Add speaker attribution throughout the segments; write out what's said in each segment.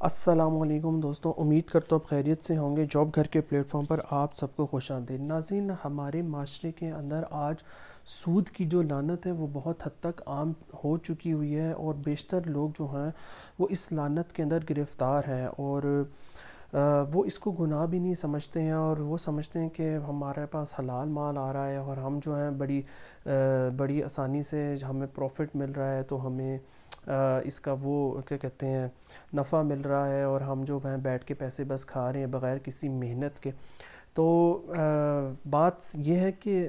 Speaker 1: السلام علیکم دوستوں، امید کرتا ہوں آپ خیریت سے ہوں گے۔ جاب گھر کے پلیٹ فارم پر آپ سب کو خوش آمدید۔ ناظرین، ہمارے معاشرے کے اندر آج سود کی جو لعنت ہے وہ بہت حد تک عام ہو چکی ہوئی ہے، اور بیشتر لوگ جو ہیں وہ اس لعنت کے اندر گرفتار ہیں، اور وہ اس کو گناہ بھی نہیں سمجھتے ہیں، اور وہ سمجھتے ہیں کہ ہمارے پاس حلال مال آ رہا ہے اور ہم جو ہیں بڑی آسانی سے ہمیں پروفٹ مل رہا ہے، تو ہمیں اس کا وہ کیا کہتے ہیں نفع مل رہا ہے، اور ہم جو ہیں بیٹھ کے پیسے بس کھا رہے ہیں بغیر کسی محنت کے۔ تو بات یہ ہے کہ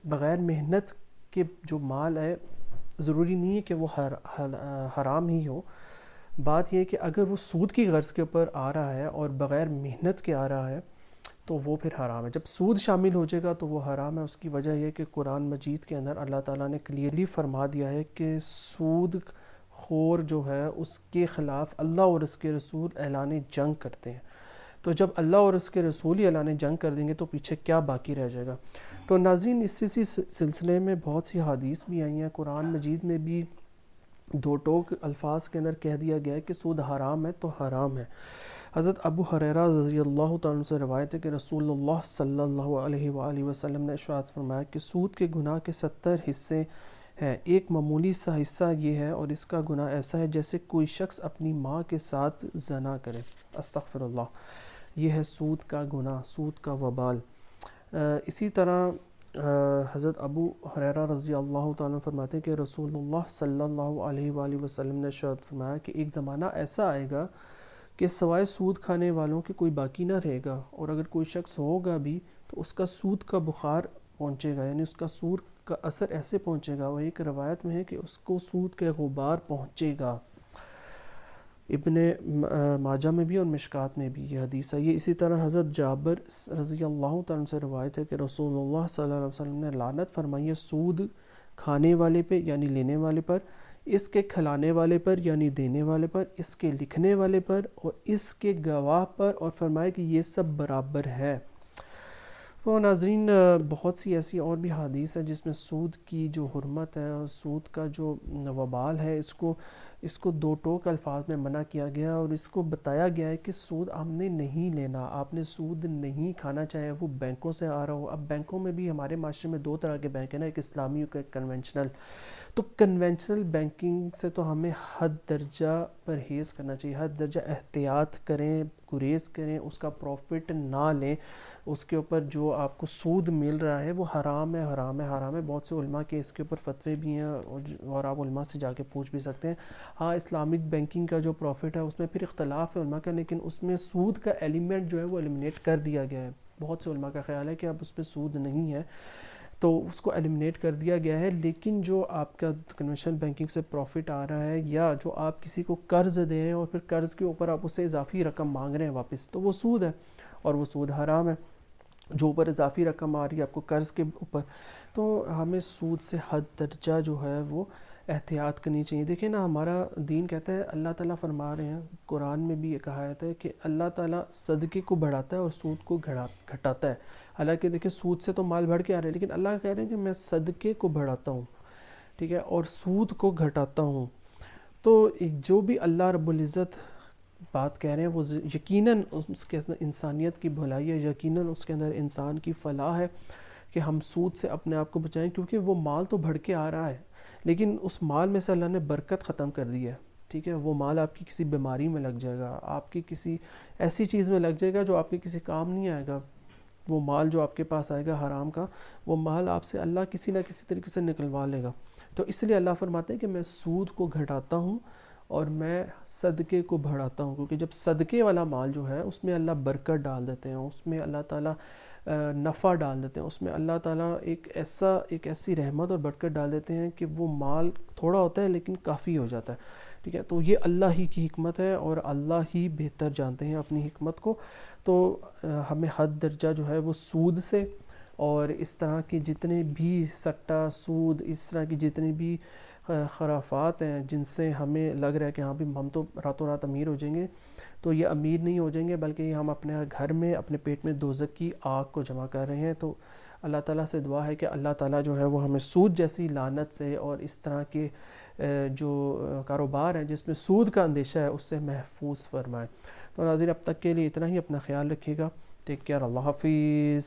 Speaker 1: بغیر محنت کے جو مال ہے ضروری نہیں ہے کہ وہ حرام ہی ہو۔ بات یہ ہے کہ اگر وہ سود کی غرض کے اوپر آ رہا ہے اور بغیر محنت کے آ رہا ہے تو وہ پھر حرام ہے۔ جب سود شامل ہو جائے گا تو وہ حرام ہے۔ اس کی وجہ یہ ہے کہ قرآن مجید کے اندر اللہ تعالیٰ نے کلیئرلی فرما دیا ہے کہ سود خور جو ہے اس کے خلاف اللہ اور اس کے رسول اعلان جنگ کرتے ہیں۔ تو جب اللہ اور اس کے رسول ہی اعلان جنگ کر دیں گے تو پیچھے کیا باقی رہ جائے گا؟ تو ناظرین، اسی سلسلے میں بہت سی حدیث بھی آئی ہیں۔ قرآن مجید میں بھی دو ٹوک الفاظ کے اندر کہہ دیا گیا ہے کہ سود حرام ہے تو حرام ہے۔ حضرت ابو ہریرہ رضی اللہ تعالیٰ عنہ سے روایت ہے کہ رسول اللہ صلی اللہ علیہ وآلہ وسلم نے ارشاد فرمایا کہ سود کے گناہ کے 70 حصے ہیں، ایک معمولی سا حصہ یہ ہے اور اس کا گناہ ایسا ہے جیسے کوئی شخص اپنی ماں کے ساتھ زنا کرے۔ استغفر اللہ۔ یہ ہے سود کا گناہ، سود کا وبال۔ اسی طرح حضرت ابو ہریرہ رضی اللہ تعالیٰ عنہ فرماتے ہیں کہ رسول اللہ صلی اللہ علیہ وآلہ وسلم نے ارشاد فرمایا کہ ایک زمانہ ایسا آئے گا کہ سوائے سود کھانے والوں کے کوئی باقی نہ رہے گا، اور اگر کوئی شخص ہوگا بھی تو اس کا سود کا بخار پہنچے گا، یعنی اس کا سود کا اثر ایسے پہنچے گا، وہ ایک روایت میں ہے کہ اس کو سود کے غبار پہنچے گا۔ ابن ماجہ میں بھی اور مشکات میں بھی یہ حدیث ہے۔ یہ اسی طرح حضرت جابر رضی اللہ تعالیٰ سے روایت ہے کہ رسول اللہ صلی اللہ علیہ وسلم نے لعنت فرمائی ہے سود کھانے والے پہ یعنی لینے والے پر، اس کے کھلانے والے پر یعنی دینے والے پر، اس کے لکھنے والے پر اور اس کے گواہ پر، اور فرمایا کہ یہ سب برابر ہے۔ تو ناظرین، بہت سی ایسی اور بھی حدیث ہے جس میں سود کی جو حرمت ہے اور سود کا جو وبال ہے اس کو دو ٹوک الفاظ میں منع کیا گیا، اور اس کو بتایا گیا ہے کہ سود آپ نے نہیں لینا، آپ نے سود نہیں کھانا، چاہے وہ بینکوں سے آ رہا ہو۔ اب بینکوں میں بھی ہمارے معاشرے میں دو طرح کے بینک ہیں نا، ایک اسلامی اور ایک کنونشنل۔ تو کنونشنل بینکنگ سے تو ہمیں حد درجہ پرہیز کرنا چاہیے، حد درجہ احتیاط کریں، گریز کریں، اس کا پروفٹ نہ لیں، اس کے اوپر جو آپ کو سود مل رہا ہے وہ حرام ہے، حرام ہے، حرام ہے۔ بہت سے علماء کے اس کے اوپر فتوے بھی ہیں، اور آپ علماء سے جا کے پوچھ بھی سکتے ہیں۔ ہاں، اسلامک بینکنگ کا جو پروفٹ ہے اس میں پھر اختلاف ہے علماء کا، لیکن اس میں سود کا ایلیمنٹ جو ہے وہ ایلیمنیٹ کر دیا گیا ہے۔ بہت سے علماء کا خیال ہے کہ اب اس پہ سود نہیں ہے، تو اس کو ایلیمنیٹ کر دیا گیا ہے، لیکن جو آپ کا کنونشنل بینکنگ سے پروفٹ آ رہا ہے، یا جو آپ کسی کو قرض دے رہے ہیں اور پھر قرض کے اوپر آپ اسے اضافی رقم مانگ رہے ہیں واپس، تو وہ سود ہے، اور وہ سود حرام ہے۔ جو اوپر اضافی رقم آ رہی ہے آپ کو قرض کے اوپر، تو ہمیں سود سے حد درجہ جو ہے وہ احتیاط کرنی چاہیے۔ دیکھیں نا، ہمارا دین کہتا ہے، اللہ تعالیٰ فرما رہے ہیں قرآن میں بھی یہ کہا جاتا ہے کہ اللہ تعالیٰ صدقے کو بڑھاتا ہے اور سود کو گھٹاتا ہے۔ حالانکہ دیکھیں سود سے تو مال بڑھ کے آ رہے ہیں، لیکن اللہ کہہ رہے ہیں کہ میں صدقے کو بڑھاتا ہوں، ٹھیک ہے، اور سود کو گھٹاتا ہوں۔ تو جو بھی اللہ رب العزت بات کہہ رہے ہیں وہ یقیناً اس کے اندر انسانیت کی بھلائی ہے، یقیناً اس کے اندر انسان کی فلاح ہے کہ ہم سود سے اپنے آپ کو بچائیں، کیونکہ وہ مال تو بڑھ کے آ رہا ہے، لیکن اس مال میں سے اللہ نے برکت ختم کر دی ہے، ٹھیک ہے۔ وہ مال آپ کی کسی بیماری میں لگ جائے گا، آپ کی کسی ایسی چیز میں لگ جائے گا جو آپ کے کسی کام نہیں آئے گا۔ وہ مال جو آپ کے پاس آئے گا حرام کا، وہ مال آپ سے اللہ کسی نہ کسی طریقے سے نکلوا لے گا۔ تو اس لیے اللہ فرماتے ہیں کہ میں سود کو گھٹاتا ہوں اور میں صدقے کو بڑھاتا ہوں، کیونکہ جب صدقے والا مال جو ہے اس میں اللہ برکت ڈال دیتے ہیں، اس میں اللہ تعالیٰ نفع ڈال دیتے ہیں، اس میں اللہ تعالیٰ ایک ایسی رحمت اور برکت ڈال دیتے ہیں کہ وہ مال تھوڑا ہوتا ہے لیکن کافی ہو جاتا ہے، ٹھیک ہے۔ تو یہ اللہ ہی کی حکمت ہے، اور اللہ ہی بہتر جانتے ہیں اپنی حکمت کو۔ تو ہمیں حد درجہ جو ہے وہ سود سے اور اس طرح کے جتنے بھی سٹہ سود، اس طرح کی جتنی بھی خرافات ہیں جن سے ہمیں لگ رہا ہے کہ ہاں بھی ہم تو راتوں رات امیر ہو جائیں گے، تو یہ امیر نہیں ہو جائیں گے، بلکہ یہ ہم اپنے گھر میں اپنے پیٹ میں دوزخ کی آگ کو جمع کر رہے ہیں۔ تو اللہ تعالیٰ سے دعا ہے کہ اللہ تعالیٰ جو ہے وہ ہمیں سود جیسی لعنت سے اور اس طرح کے جو کاروبار ہیں جس میں سود کا اندیشہ ہے اس سے محفوظ فرمائے۔ تو ناظرین اب تک کے لیے اتنا ہی، اپنا خیال رکھیے گا، ٹیک کیئر، اللہ حافظ۔